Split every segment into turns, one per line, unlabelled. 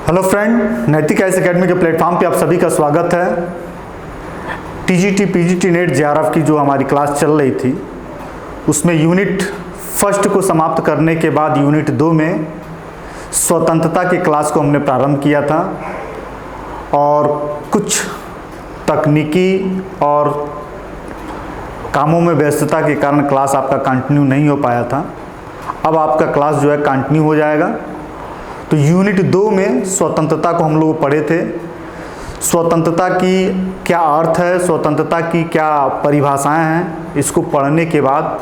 Hello friend, नैतिक IAS academy के platform पे आप सभी का स्वागत है। टीजीटी पीजीटी नेट जेआरएफ की जो हमारी क्लास चल रही थी उसमें यूनिट फर्स्ट को समाप्त करने के बाद यूनिट 2 में स्वतंत्रता के क्लास को हमने प्रारंभ किया था और कुछ तकनीकी और कामों में व्यस्तता के कारण क्लास आपका कंटिन्यू नहीं हो पाया था। अब आपका क्लास जो है कंटिन्यू हो जाएगा। तो यूनिट 2 में स्वतंत्रता को हम लोग पढ़े थे। स्वतंत्रता की क्या अर्थ है, स्वतंत्रता की क्या परिभाषाएं हैं, इसको पढ़ने के बाद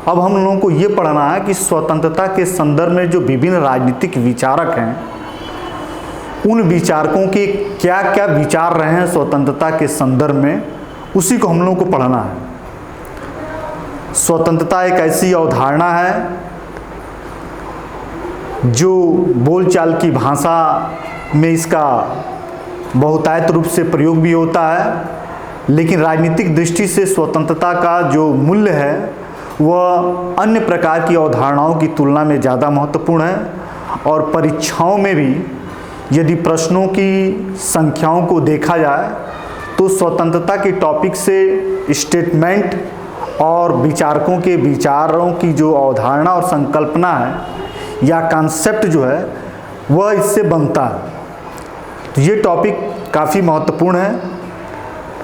अब हम लोगों को ये पढ़ना है कि स्वतंत्रता के संदर्भ में जो विभिन्न राजनीतिक विचारक हैं उन विचारकों के क्या क्या विचार रहे हैं स्वतंत्रता के संदर्भ में, उसी को हम लोगों को पढ़ना है। स्वतंत्रता एक ऐसी अवधारणा है जो बोलचाल की भाषा में इसका बहुतायत रूप से प्रयोग भी होता है, लेकिन राजनीतिक दृष्टि से स्वतंत्रता का जो मूल्य है वह अन्य प्रकार की अवधारणाओं की तुलना में ज़्यादा महत्वपूर्ण है। और परीक्षाओं में भी यदि प्रश्नों की संख्याओं को देखा जाए तो स्वतंत्रता के टॉपिक से स्टेटमेंट और विचारकों के विचारों की जो अवधारणा और संकल्पना है या कॉन्सेप्ट जो है वह इससे बनता है। तो ये टॉपिक काफ़ी महत्वपूर्ण है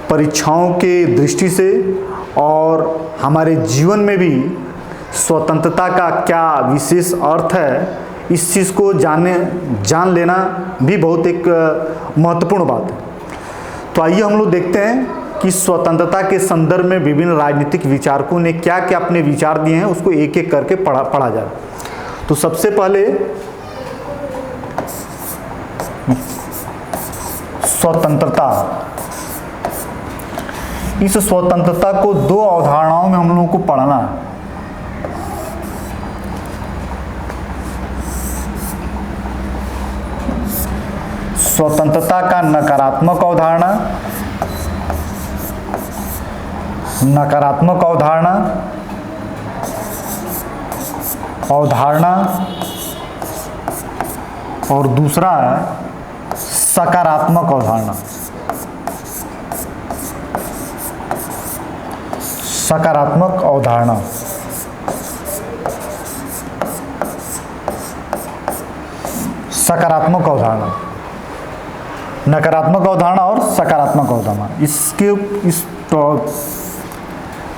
परीक्षाओं के दृष्टि से, और हमारे जीवन में भी स्वतंत्रता का क्या विशेष अर्थ है इस चीज़ को जान लेना भी बहुत एक महत्वपूर्ण बात है। तो आइए हम लोग देखते हैं कि स्वतंत्रता के संदर्भ में विभिन्न राजनीतिक विचारकों ने क्या क्या अपने विचार दिए हैं, उसको एक एक करके पढ़ा जाए। तो सबसे पहले स्वतंत्रता, इस स्वतंत्रता को दो अवधारणाओं में हम लोगों को पढ़ना है। स्वतंत्रता का नकारात्मक अवधारणा, और दूसरा है सकारात्मक अवधारणा। सकारात्मक अवधारणा नकारात्मक अवधारणा और सकारात्मक अवधारणा।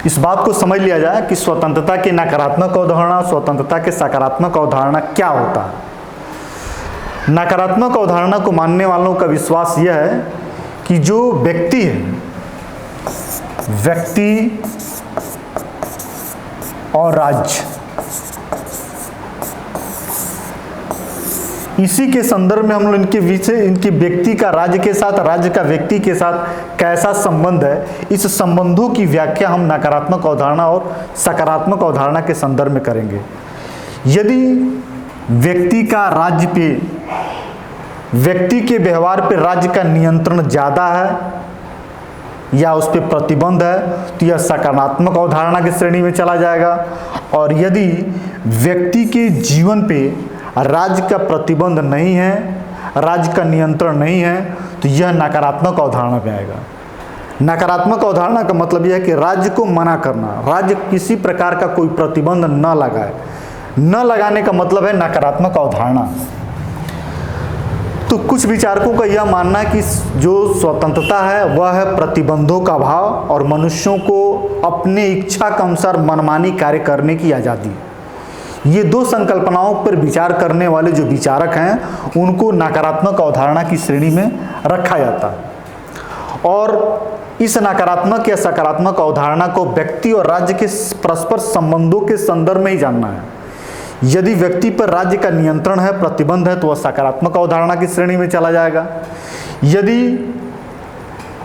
इस बात को समझ लिया जाए कि स्वतंत्रता की नकारात्मक अवधारणा, स्वतंत्रता के सकारात्मक अवधारणा क्या होता है। नकारात्मक अवधारणा को मानने वालों का विश्वास यह है कि जो व्यक्ति और राज्य, इसी के संदर्भ में हम लोग इनके व्यक्ति का राज्य के साथ, राज्य का व्यक्ति के साथ कैसा संबंध है, इस संबंधों की व्याख्या हम नकारात्मक अवधारणा और सकारात्मक अवधारणा के संदर्भ में करेंगे। यदि व्यक्ति का राज्य पे, व्यक्ति के व्यवहार पे राज्य का नियंत्रण ज़्यादा है या उस पर प्रतिबंध है तो यह सकारात्मक अवधारणा की श्रेणी में चला जाएगा। और यदि व्यक्ति के जीवन पे राज्य का प्रतिबंध नहीं है, राज्य का नियंत्रण नहीं है, तो यह नकारात्मक अवधारणा में आएगा। नकारात्मक अवधारणा का मतलब यह है कि राज्य को मना करना, राज्य किसी प्रकार का कोई प्रतिबंध न लगाए। न लगाने का मतलब है नकारात्मक अवधारणा। तो कुछ विचारकों का यह मानना है कि जो स्वतंत्रता है वह है प्रतिबंधों का अभाव और मनुष्यों को अपने इच्छा के अनुसार मनमानी कार्य करने की आज़ादी। ये दो संकल्पनाओं पर विचार करने वाले जो विचारक हैं उनको नकारात्मक अवधारणा की श्रेणी में रखा जाता है। और इस नकारात्मक या सकारात्मक अवधारणा को व्यक्ति और राज्य के परस्पर संबंधों के संदर्भ में ही जानना है। यदि व्यक्ति पर राज्य का नियंत्रण है, प्रतिबंध है, तो वह सकारात्मक अवधारणा की श्रेणी में चला जाएगा। यदि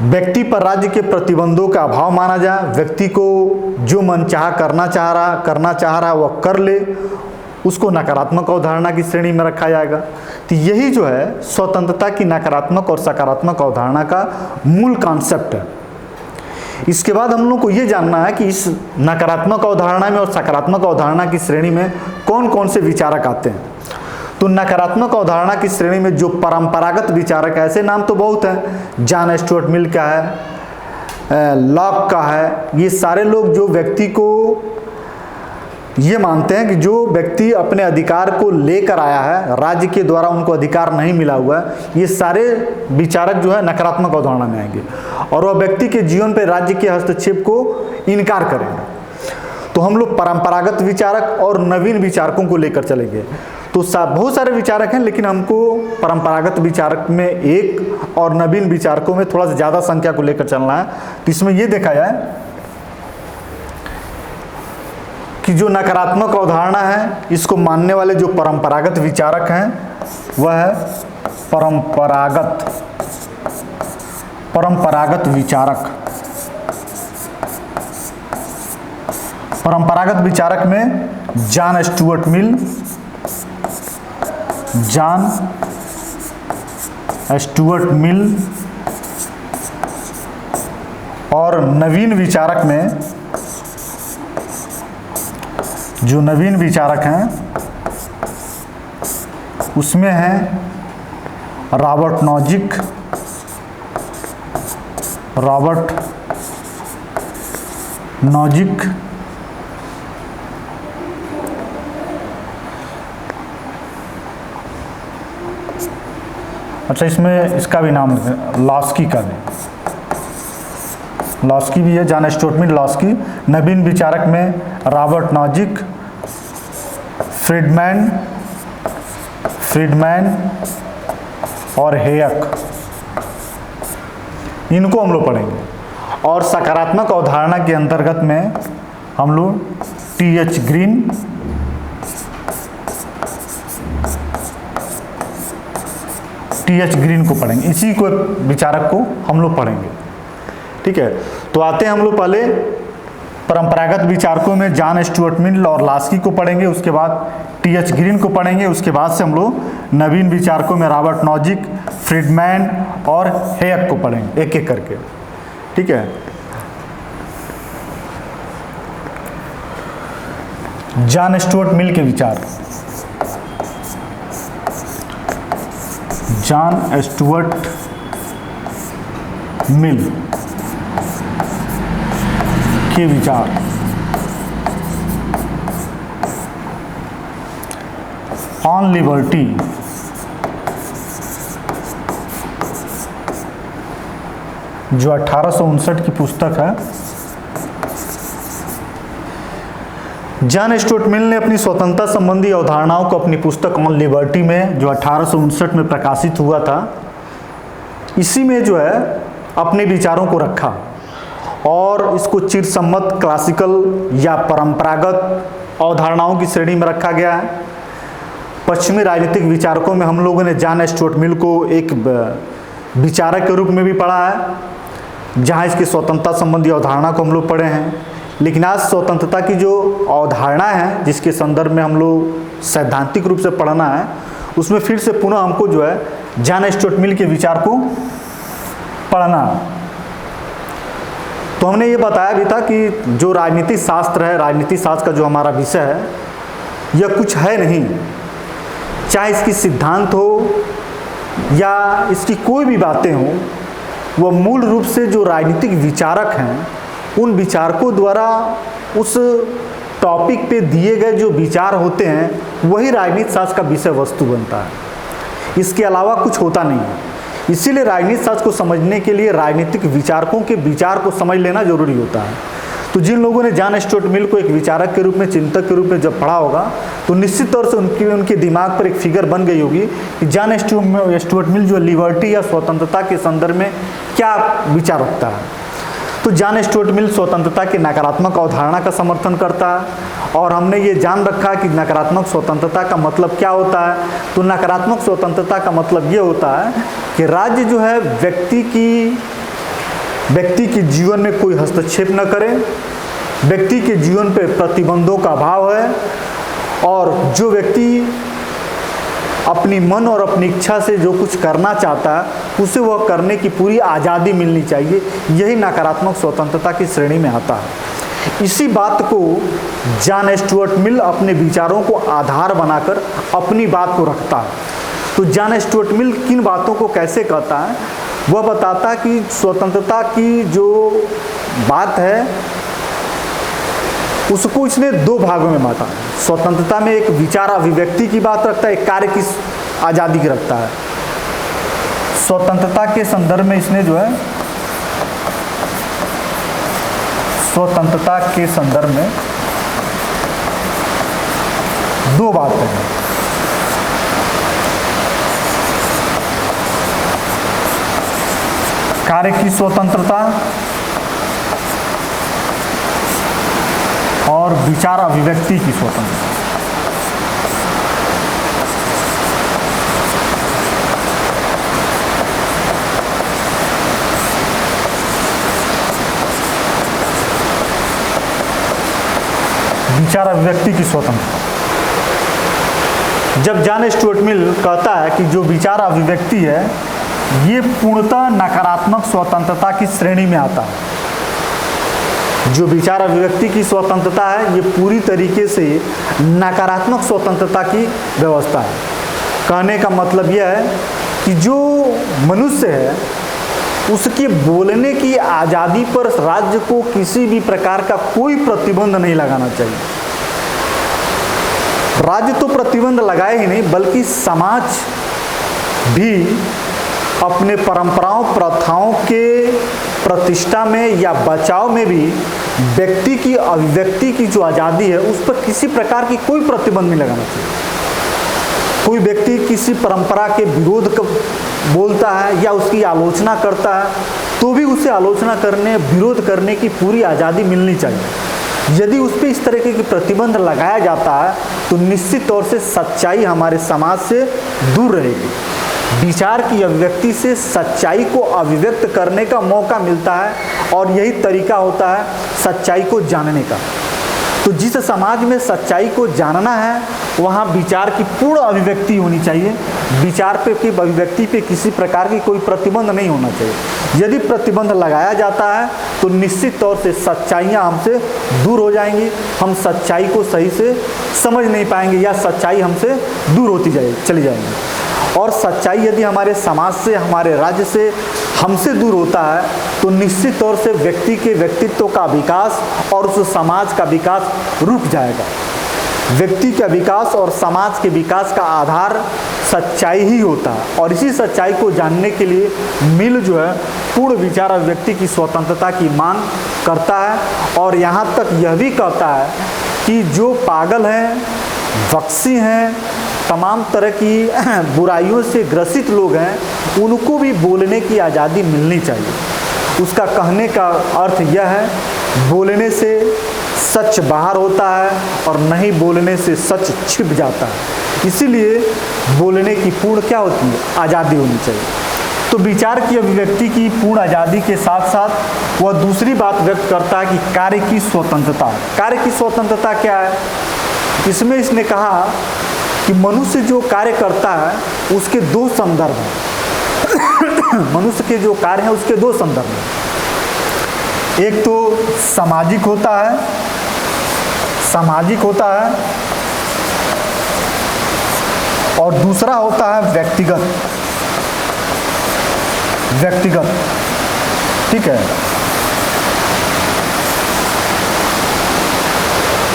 व्यक्ति पर राज्य के प्रतिबंधों का अभाव माना जाए, व्यक्ति को जो मनचाहा करना चाह रहा वह कर ले, उसको नकारात्मक अवधारणा की श्रेणी में रखा जाएगा। तो यही जो है स्वतंत्रता की नकारात्मक और सकारात्मक अवधारणा का मूल कॉन्सेप्ट है। इसके बाद हम लोग को ये जानना है कि इस नकारात्मक अवधारणा में और सकारात्मक अवधारणा की श्रेणी में कौन कौन से विचारक आते हैं। तो नकारात्मक अवधारणा की श्रेणी में जो परंपरागत विचारक, ऐसे नाम तो बहुत हैं, जॉन स्टुअर्ट मिल का है, लॉक का है, ये सारे लोग जो व्यक्ति को ये मानते हैं कि जो व्यक्ति अपने अधिकार को लेकर आया है, राज्य के द्वारा उनको अधिकार नहीं मिला हुआ है, ये सारे विचारक जो है नकारात्मक अवधारणा में आएंगे और वह व्यक्ति के जीवन पर राज्य के हस्तक्षेप को इनकार करेंगे। तो हम लोग परंपरागत विचारक और नवीन विचारकों को लेकर चलेंगे। तो बहुत सारे विचारक हैं, लेकिन हमको परंपरागत विचारक में एक और नवीन विचारकों में थोड़ा सा ज़्यादा संख्या को लेकर चलना है। तो इसमें यह देखा जाए कि जो नकारात्मक अवधारणा है, इसको मानने वाले जो परंपरागत विचारक हैं, वह है परंपरागत विचारक। परंपरागत विचारक में जॉन स्टुअर्ट मिल और नवीन विचारक में जो नवीन विचारक हैं उसमें हैं रॉबर्ट नॉजिक, अच्छा इसमें इसका भी नाम लॉस्की का भी, लॉस्की भी है, जॉन स्टुअर्ट मिल, लॉस्की। नवीन विचारक में रॉबर्ट नॉजिक, फ्रीडमैन और हेयक, इनको हम लोग पढ़ेंगे। और सकारात्मक अवधारणा के अंतर्गत में हम लोग टी.एच. ग्रीन को पढ़ेंगे, इसी को विचारक को हम लोग पढ़ेंगे। ठीक है, तो आते हैं हम लोग पहले परंपरागत विचारकों में जॉन स्टुअर्ट मिल और लॉस्की को पढ़ेंगे, उसके बाद टी.एच. ग्रीन को पढ़ेंगे, उसके बाद से हम लोग नवीन विचारकों में रॉबर्ट नॉजिक, फ्रीडमैन और हेयक को पढ़ेंगे एक एक करके। ठीक है, जॉन स्टुअर्ट मिल के विचार, जॉन स्टुअर्ट मिल के विचार। ऑन लिबर्टी, जो 1859 की पुस्तक है। जॉन स्टुअर्ट मिल ने अपनी स्वतंत्रता संबंधी अवधारणाओं को अपनी पुस्तक ऑन लिबर्टी में, जो 1859 में प्रकाशित हुआ था, इसी में जो है अपने विचारों को रखा और इसको चिरसम्मत क्लासिकल या परंपरागत अवधारणाओं की श्रेणी में रखा गया है। पश्चिमी राजनीतिक विचारकों में हम लोगों ने जॉन स्टुअर्ट मिल को एक विचारक के रूप में भी पढ़ा है, जहां इसकी स्वतंत्रता संबंधी अवधारणा को हम लोग पढ़े हैं। लेकिन आज स्वतंत्रता की जो अवधारणा है, जिसके संदर्भ में हम लोग सैद्धांतिक रूप से पढ़ना है, उसमें फिर से पुनः हमको जो है जॉन स्टुअर्ट मिल के विचार को पढ़ना। तो हमने ये बताया भी था कि जो राजनीतिक शास्त्र है, राजनीतिक शास्त्र का जो हमारा विषय है, यह कुछ है नहीं, चाहे इसकी सिद्धांत हो या इसकी कोई भी बातें हों, वह मूल रूप से जो राजनीतिक विचारक हैं, उन विचारकों द्वारा उस टॉपिक पे दिए गए जो विचार होते हैं, वही राजनीतिक शास्त्र का विषय वस्तु बनता है। इसके अलावा कुछ होता नहीं है। इसीलिए राजनीतिक शास्त्र को समझने के लिए राजनीतिक विचारकों के विचार को समझ लेना जरूरी होता है। तो जिन लोगों ने जॉन स्टुअर्ट मिल को एक विचारक के रूप में, चिंतक के रूप में जब पढ़ा होगा, तो निश्चित तौर से उनके दिमाग पर एक फिगर बन गई होगी कि जॉन स्टुअर्ट मिल जो लिबर्टी या स्वतंत्रता के संदर्भ में क्या विचार रखता है। तो जॉन स्टुअर्ट मिल स्वतंत्रता की नकारात्मक अवधारणा का समर्थन करता है और हमने ये जान रखा कि नकारात्मक स्वतंत्रता का मतलब क्या होता है। तो नकारात्मक स्वतंत्रता का मतलब ये होता है कि राज्य जो है व्यक्ति के जीवन में कोई हस्तक्षेप न करे, व्यक्ति के जीवन पर प्रतिबंधों का अभाव है और जो व्यक्ति अपनी मन और अपनी इच्छा से जो कुछ करना चाहता है उसे वह करने की पूरी आज़ादी मिलनी चाहिए। यही नकारात्मक स्वतंत्रता की श्रेणी में आता है। इसी बात को जॉन स्टुअर्ट मिल अपने विचारों को आधार बनाकर अपनी बात को रखता है। तो जॉन स्टुअर्ट मिल किन बातों को कैसे कहता है, वह बताता है कि स्वतंत्रता की जो बात है उसको इसने दो भागों में बांटा। स्वतंत्रता में एक विचार अभिव्यक्ति की बात रखता है, एक कार्य की आज़ादी की रखता है। स्वतंत्रता के संदर्भ में इसने जो है, स्वतंत्रता के संदर्भ में दो बातें हैं। कार्य की स्वतंत्रता और विचार अभिव्यक्ति की स्वतंत्रता। विचार अभिव्यक्ति की स्वतंत्रता। जब जॉन स्टुअर्ट मिल कहता है कि जो विचार अभिव्यक्ति है ये पूर्णतः नकारात्मक स्वतंत्रता की श्रेणी में आता है। जो विचार अभिव्यक्ति की स्वतंत्रता है ये पूरी तरीके से नकारात्मक स्वतंत्रता की व्यवस्था है। कहने का मतलब यह है कि जो मनुष्य है उसके बोलने की आज़ादी पर राज्य को किसी भी प्रकार का कोई प्रतिबंध नहीं लगाना चाहिए। राज्य तो प्रतिबंध लगाए ही नहीं, बल्कि समाज भी अपने परंपराओं प्रथाओं के प्रतिष्ठा में या बचाव में भी व्यक्ति की अभिव्यक्ति की जो आज़ादी है उस पर किसी प्रकार की कोई प्रतिबंध नहीं लगाना चाहिए। कोई व्यक्ति किसी परंपरा के विरोध बोलता है या उसकी आलोचना करता है तो भी उसे आलोचना करने, विरोध करने की पूरी आज़ादी मिलनी चाहिए। यदि उस पर इस तरीके की प्रतिबंध लगाया जाता है तो निश्चित तौर से सच्चाई हमारे समाज से दूर रहेगी। विचार की अभिव्यक्ति से सच्चाई को अभिव्यक्त करने का मौका मिलता है और यही तरीका होता है सच्चाई को जानने का। तो जिस समाज में सच्चाई को जानना है वहाँ विचार की पूर्ण अभिव्यक्ति होनी चाहिए। विचार पे की अभिव्यक्ति पे किसी प्रकार की कोई प्रतिबंध नहीं होना चाहिए। यदि प्रतिबंध लगाया जाता है तो निश्चित तौर से सच्चाइयाँ हमसे दूर हो जाएंगी, हम सच्चाई को सही से समझ नहीं पाएंगे या सच्चाई हमसे दूर होती चली जाएंगी। और सच्चाई यदि हमारे समाज से, हमारे राज्य से, हमसे दूर होता है तो निश्चित तौर से व्यक्ति के व्यक्तित्व का विकास और उस समाज का विकास रुक जाएगा। व्यक्ति का विकास और समाज के विकास का आधार सच्चाई ही होता है और इसी सच्चाई को जानने के लिए मिल जो है पूर्ण विचार अभिव्यक्ति की स्वतंत्रता की मांग करता है। और यहाँ तक यह भी कहता है कि जो पागल हैं, बक्सी हैं, तमाम तरह की बुराइयों से ग्रसित लोग हैं उनको भी बोलने की आज़ादी मिलनी चाहिए। उसका कहने का अर्थ यह है, बोलने से सच बाहर होता है और नहीं बोलने से सच छिप जाता है। इसीलिए बोलने की पूर्ण क्या होती है, आज़ादी होनी चाहिए। तो विचार की अभिव्यक्ति की पूर्ण आज़ादी के साथ साथ वह दूसरी बात व्यक्त करता है कि कार्य की स्वतंत्रता। कार्य की स्वतंत्रता क्या है? इसमें इसने कहा कि मनुष्य जो कार्य करता है उसके दो संदर्भ हैं। मनुष्य के जो कार्य हैं उसके दो संदर्भ हैं। एक तो सामाजिक होता है, और दूसरा होता है व्यक्तिगत। ठीक है।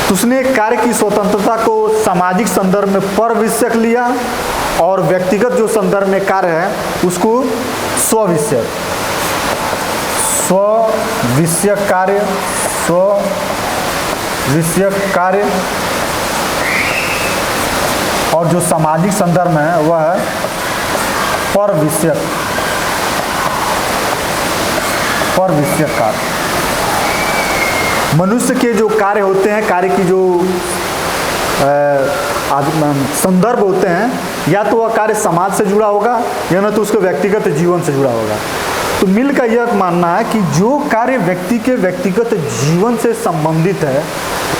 तो उसने कार्य की स्वतंत्रता को सामाजिक संदर्भ में परविषयक लिया और व्यक्तिगत जो संदर्भ में कार्य है उसको स्वविषयक कार्य, और जो सामाजिक संदर्भ में है वह है परविषयक कार्य। मनुष्य के जो कार्य होते हैं, कार्य की जो संदर्भ होते हैं, या तो वह कार्य समाज से जुड़ा होगा या न तो उसके व्यक्तिगत जीवन से जुड़ा होगा। तो मिल का यह मानना है कि जो कार्य व्यक्ति के व्यक्तिगत जीवन से संबंधित है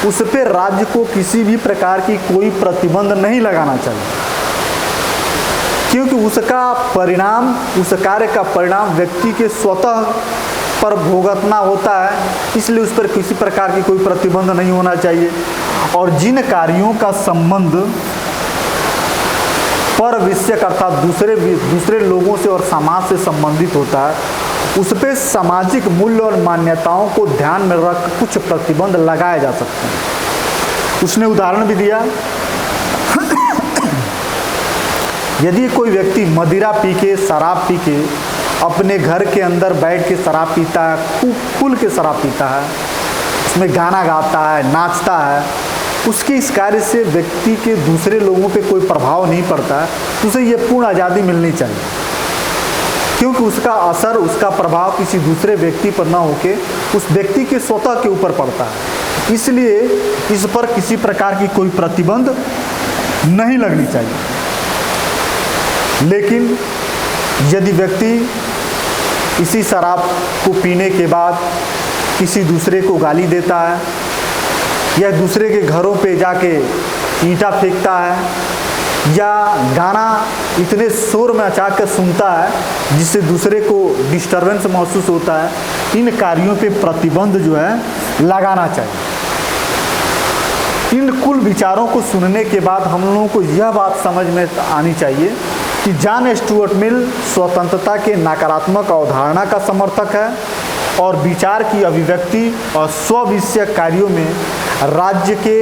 उस पर राज्य को किसी भी प्रकार की कोई प्रतिबंध नहीं लगाना चाहिए, क्योंकि उसका परिणाम, उस कार्य का परिणाम व्यक्ति के स्वतः पर भुगतना होता है, इसलिए उस पर किसी प्रकार की कोई प्रतिबंध नहीं होना चाहिए। और जिन कार्यों का संबंध पर विषयक अर्थात दूसरे लोगों से और समाज से संबंधित होता है, उस पर सामाजिक मूल्य और मान्यताओं को ध्यान में रख कुछ प्रतिबंध लगाए जा सकते हैं। उसने उदाहरण भी दिया, यदि कोई व्यक्ति मदिरा पी के, शराब पी के अपने घर के अंदर बैठ के शराब पीता है, खुल के शराब पीता है, उसमें गाना गाता है, नाचता है, उसके इस कार्य से व्यक्ति के दूसरे लोगों पे कोई प्रभाव नहीं पड़ता है, तो उसे ये पूर्ण आज़ादी मिलनी चाहिए, क्योंकि उसका असर, उसका प्रभाव किसी दूसरे व्यक्ति पर ना होके उस व्यक्ति के स्वतः के ऊपर पड़ता है। इसलिए इस पर किसी प्रकार की कोई प्रतिबंध नहीं लगनी चाहिए। लेकिन यदि व्यक्ति इसी शराब को पीने के बाद किसी दूसरे को गाली देता है या दूसरे के घरों पे जाके ईंटा फेंकता है या गाना इतने शोर में मचा कर सुनता है जिससे दूसरे को डिस्टर्बेंस महसूस होता है, इन कार्यों पे प्रतिबंध जो है लगाना चाहिए। इन कुल विचारों को सुनने के बाद हम लोगों को यह बात समझ में आनी चाहिए कि जॉन स्टुअर्ट मिल स्वतंत्रता के नकारात्मक अवधारणा का समर्थक है और विचार की अभिव्यक्ति और स्व-विषयक कार्यों में राज्य के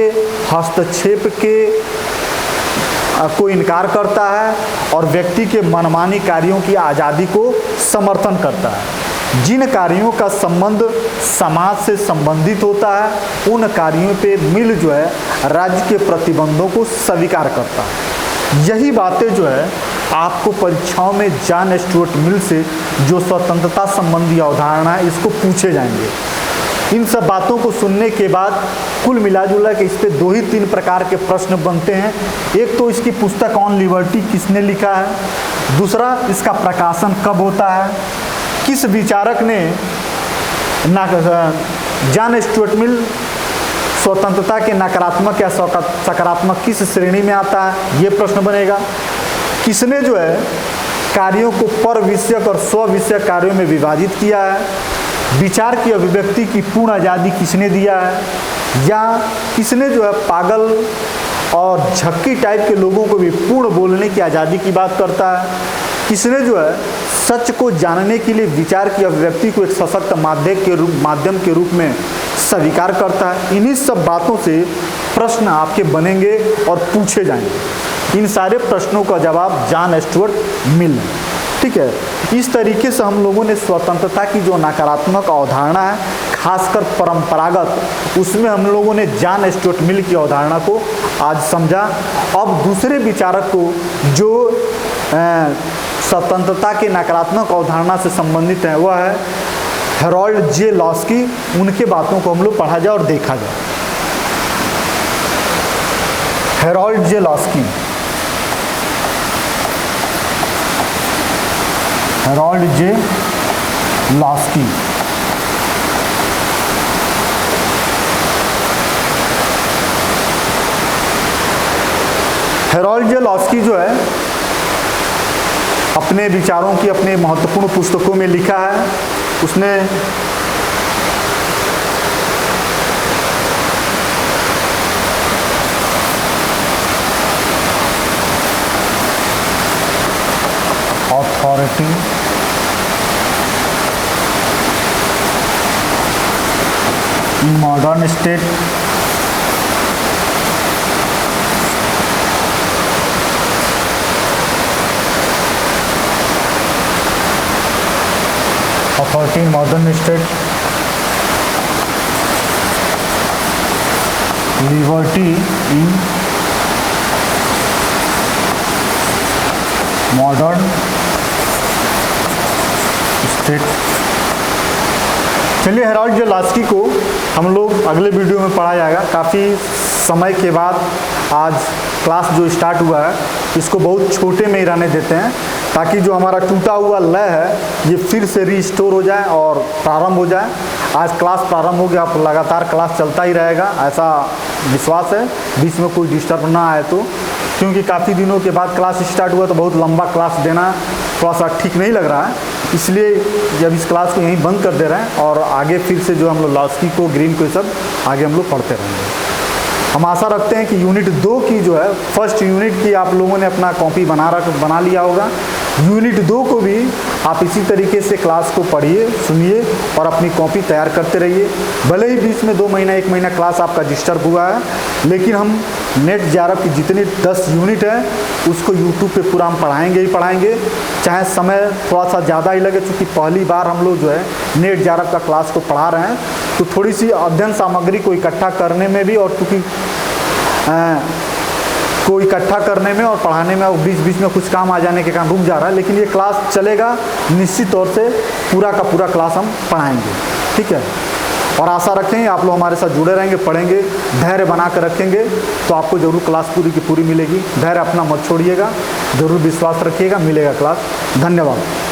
हस्तक्षेप को इनकार करता है और व्यक्ति के मनमानी कार्यों की आज़ादी को समर्थन करता है। जिन कार्यों का संबंध समाज से संबंधित होता है, उन कार्यों पे मिल जो है राज्य के प्रतिबंधों को स्वीकार करता है। यही बातें जो है आपको परीक्षाओं में जॉन स्टुअर्ट मिल से जो स्वतंत्रता संबंधी अवधारणा है, इसको पूछे जाएंगे। इन सब बातों को सुनने के बाद कुल मिलाजुला के इस पे 2 ही 3 प्रकार के प्रश्न बनते हैं। एक तो इसकी पुस्तक ऑन लिबर्टी किसने लिखा है, दूसरा इसका प्रकाशन कब होता है, किस विचारक ने जॉन स्टुअर्ट मिल स्वतंत्रता के नकारात्मक या सकारात्मक किस श्रेणी में आता है, ये प्रश्न बनेगा। किसने जो है कार्यों को पर विषयक और स्व विषयक कार्यों में विभाजित किया है, विचार की अभिव्यक्ति की पूर्ण आज़ादी किसने दिया है, या किसने जो है पागल और झक्की टाइप के लोगों को भी पूर्ण बोलने की आज़ादी की बात करता है, किसने जो है सच को जानने के लिए विचार की अभिव्यक्ति को एक सशक्त माध्यम के रूप में स्वीकार करता है। इन्हीं सब बातों से प्रश्न आपके बनेंगे और पूछे जाएंगे। इन सारे प्रश्नों का जवाब जॉन स्टुअर्ट मिल, ठीक है। इस तरीके से हम लोगों ने स्वतंत्रता की जो नकारात्मक अवधारणा है, खासकर परंपरागत, उसमें हम लोगों ने जॉन स्टुअर्ट मिल की अवधारणा को आज समझा। अब दूसरे विचारक को जो स्वतंत्रता के नकारात्मक अवधारणा से संबंधित है, वह है हेरोल्ड जे लॉस्की। उनके बातों को हम लोग पढ़ा जाए और देखा जाए। Harold J Laski, Harold J Laski Harold J Laski जो है अपने विचारों की अपने महत्वपूर्ण पुस्तकों में लिखा है। उसने authority in modern state, authority in modern state, liberty in modern state. चलिए, हेरोल्ड जे लॉस्की को हम लोग अगले वीडियो में पढ़ा जाएगा। काफ़ी समय के बाद आज क्लास जो स्टार्ट हुआ है, इसको बहुत छोटे में ही रहने देते हैं ताकि जो हमारा टूटा हुआ लय है ये फिर से रीस्टोर हो जाए और प्रारंभ हो जाए। आज क्लास प्रारंभ हो गया, आप लगातार क्लास चलता ही रहेगा, ऐसा विश्वास है। बीच में कोई डिस्टर्ब ना आए तो, क्योंकि काफ़ी दिनों के बाद क्लास स्टार्ट हुआ तो बहुत लंबा क्लास देना थोड़ा सा ठीक नहीं लग रहा है। इसलिए जब इस क्लास को यहीं बंद कर दे रहे हैं और आगे फिर से जो हम लोग लॉस्की को, ग्रीन को, ये सब आगे हम लोग पढ़ते रहेंगे। हम आशा रखते हैं कि यूनिट 2 की जो है, फर्स्ट यूनिट की आप लोगों ने अपना कॉपी बना लिया होगा। यूनिट 2 को भी आप इसी तरीके से क्लास को पढ़िए, सुनिए और अपनी कॉपी तैयार करते रहिए। भले ही बीच में 2 महीना 1 महीना क्लास आपका डिस्टर्ब हुआ है, लेकिन हम नेट जेआरएफ की जितनी 10 यूनिट है उसको यूट्यूब पे पूरा हम पढ़ाएंगे ही पढ़ाएंगे, चाहे समय थोड़ा सा ज़्यादा ही लगे, क्योंकि पहली बार हम लोग जो है नेट जेआरएफ का क्लास को पढ़ा रहे हैं, तो थोड़ी सी अध्ययन सामग्री को इकट्ठा करने में भी और क्योंकि को इकट्ठा करने में और पढ़ाने में और बीच बीच में कुछ काम आ जाने के कारण रुक जा रहा है, लेकिन ये क्लास चलेगा निश्चित तौर से, पूरा का पूरा क्लास हम पढ़ाएंगे, ठीक है। और आशा रखें आप लोग हमारे साथ जुड़े रहेंगे, पढ़ेंगे, धैर्य बना कर रखेंगे तो आपको ज़रूर क्लास पूरी की पूरी मिलेगी। धैर्य अपना मत छोड़िएगा, ज़रूर विश्वास रखिएगा, मिलेगा क्लास। धन्यवाद।